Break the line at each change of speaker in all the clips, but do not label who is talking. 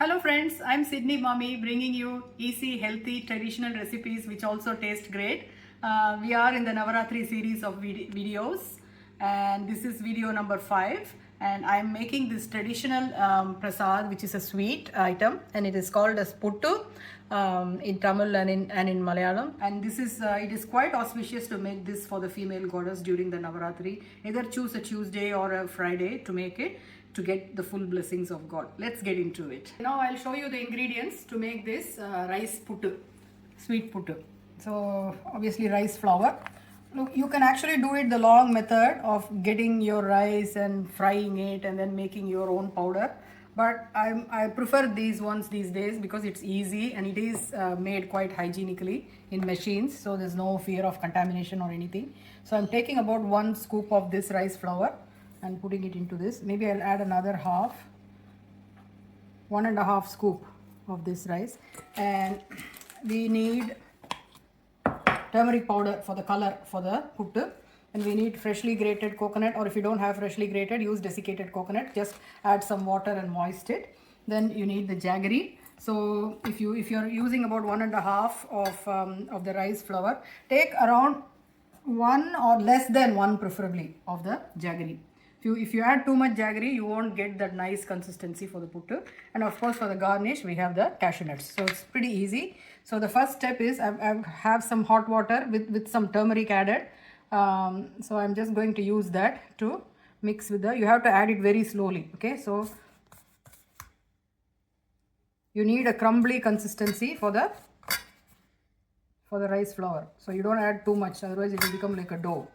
Hello friends, I'm Sydney Mommy bringing you easy, healthy, traditional recipes which also taste great. We are in the Navratri series of videos and this is video number 5 and I'm making this traditional prasad which is a sweet item and it is called as Puttu in Tamil and in Malayalam, and this is it is quite auspicious to make this for the female goddess during the Navaratri. Either choose a Tuesday or a Friday to make it to get the full blessings of God. Let's get into it. Now I'll show you the ingredients to make this rice puttu, sweet puttu. So obviously rice flour. Look, you can actually do it the long method of getting your rice and frying it and then making your own powder. But I prefer these ones these days because it's easy and it is made quite hygienically in machines. So there's no fear of contamination or anything. So I'm taking about 1 scoop of this rice flour and putting it into this. Maybe I'll add another half, 1.5 scoop of this rice. And we need turmeric powder for the color for the puttu, and we need freshly grated coconut, or if you don't have freshly grated, use desiccated coconut. Just add some water and moist it. Then you need the jaggery. So if you're using about 1.5 of the rice flour, take around 1 or less than 1 preferably of the jaggery. If you add too much jaggery, you won't get that nice consistency for the puttu. And of course for the garnish we have the cashew nuts. So it's pretty easy. So the first step is I have some hot water with some turmeric added. So I'm just going to use that to mix with you have to add it very slowly. Okay, so you need a crumbly consistency for the rice flour. So you don't add too much, otherwise it will become like a dough.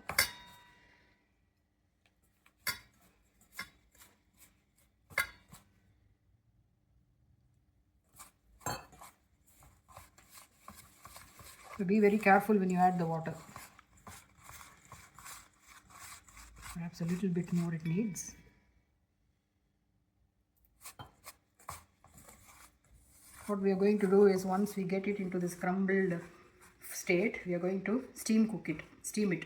So be very careful when you add the water. Perhaps a little bit more it needs. What we are going to do is, once we get it into this crumbled state, we are going to steam it.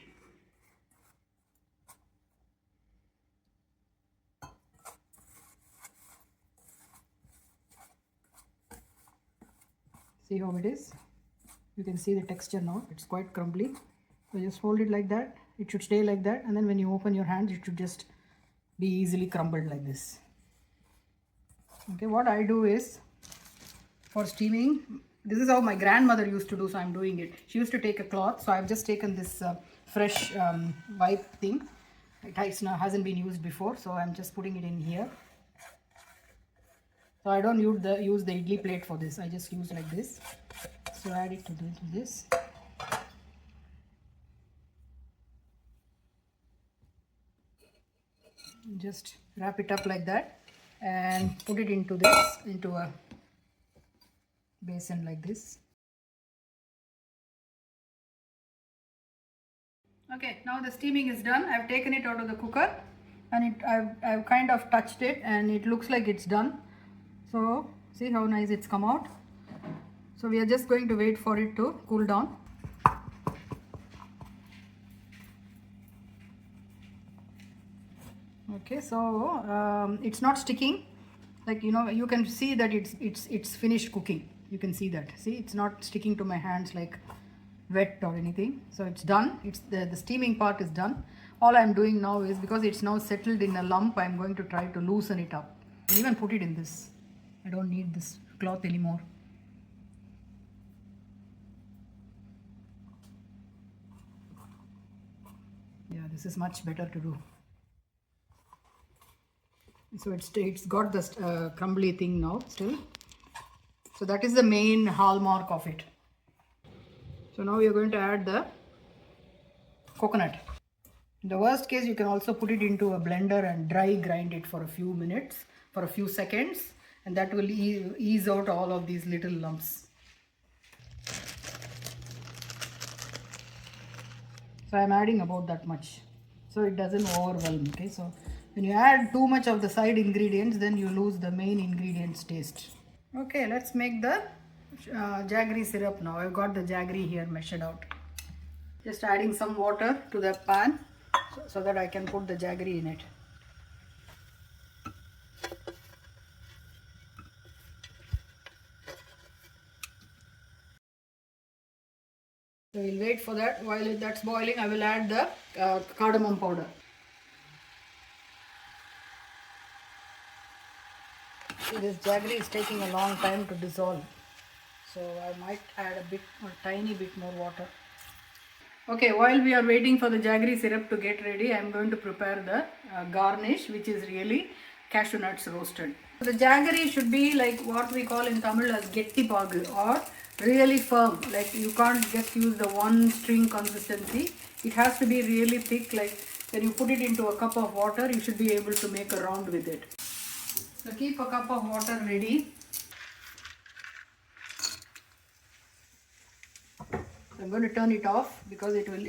See how it is? You can see the texture now, it's quite crumbly. So just hold it like that, it should stay like that, and then when you open your hands it should just be easily crumbled like this. Okay, what I do is, for steaming, this is how my grandmother used to do, so I'm doing it. She used to take a cloth, so I've just taken this fresh wipe thing. It hasn't been used before, so I'm just putting it in here. So I don't use the idli plate for this, I just use like this. So add it to this. Just wrap it up like that and put it into a basin like this. Okay, now the steaming is done. I've taken it out of the cooker and I've kind of touched it and it looks like it's done. So see how nice it's come out. So we are just going to wait for it to cool down. Okay, so it's not sticking. Like, you can see that it's finished cooking. You can see that. See, it's not sticking to my hands like wet or anything. So it's done. It's the steaming part is done. All I'm doing now is, because it's now settled in a lump, I'm going to try to loosen it up and even put it in this. I don't need this cloth anymore. Yeah, this is much better to do. So it's got this crumbly thing now still. So that is the main hallmark of it. So now we are going to add the coconut. In the worst case, you can also put it into a blender and dry grind it for a few minutes, for a few seconds, and that will ease out all of these little lumps. So I'm adding about that much, so it doesn't overwhelm. Okay, so when you add too much of the side ingredients, then you lose the main ingredients taste. Okay, let's make the jaggery syrup now. I've got the jaggery here measured out. Just adding some water to the pan so that I can put the jaggery in it. So we'll wait for that. While that's boiling, I will add the cardamom powder. See, this jaggery is taking a long time to dissolve. So I might add a tiny bit more water. Okay, while we are waiting for the jaggery syrup to get ready, I am going to prepare the garnish, which is really cashew nuts roasted. The jaggery should be like what we call in Tamil as getti pagu, or really firm. Like you can't just use the one string consistency. It has to be really thick. Like when you put it into a cup of water, you should be able to make a round with it. So keep a cup of water ready. I'm going to turn it off because it will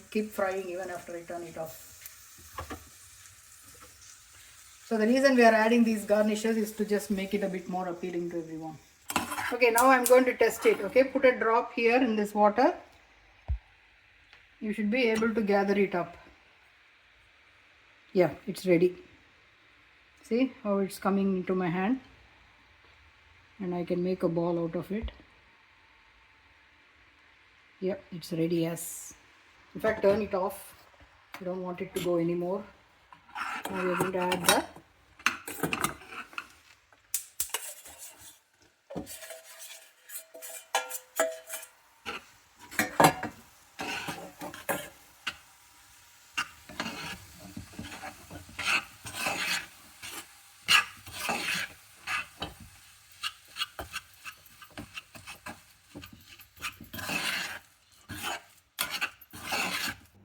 keep frying even after I turn it off. So the reason we are adding these garnishes is to just make it a bit more appealing to everyone. Okay, now I'm going to test it. Okay, put a drop here in this water. You should be able to gather it up. Yeah, it's ready. See how it's coming into my hand, and I can make a ball out of it. Yep, it's ready. Yes. In fact, turn it off. You don't want it to go anymore. Now we're going to add the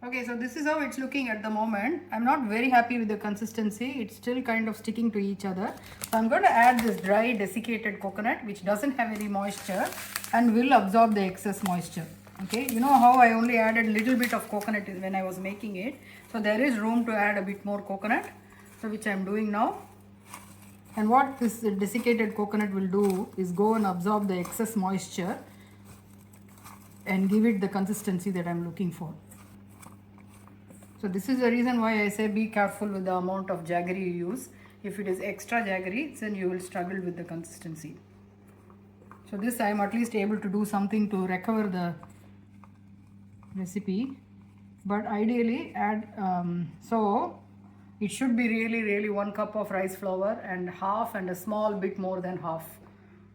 Okay, so this is how it's looking at the moment. I'm not very happy with the consistency. It's still kind of sticking to each other. So I'm going to add this dry desiccated coconut, which doesn't have any moisture and will absorb the excess moisture. Okay, you know how I only added a little bit of coconut when I was making it. So there is room to add a bit more coconut, so which I'm doing now. And what this desiccated coconut will do is go and absorb the excess moisture and give it the consistency that I'm looking for. So this is the reason why I say be careful with the amount of jaggery you use. If it is extra jaggery, then you will struggle with the consistency. So this I am at least able to do something to recover the recipe. But ideally add, so it should be really 1 cup of rice flour and a small bit more than half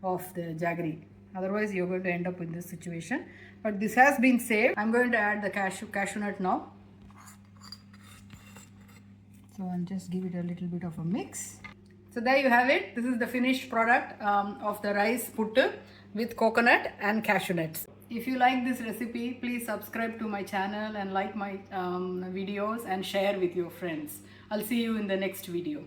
of the jaggery. Otherwise you're going to end up in this situation. But this has been saved. I'm going to add the cashew nut now. So I'll just give it a little bit of a mix. So there you have it. This is the finished product of the rice puttu with coconut and cashew nuts. If you like this recipe, please subscribe to my channel and like my videos and share with your friends. I'll see you in the next video.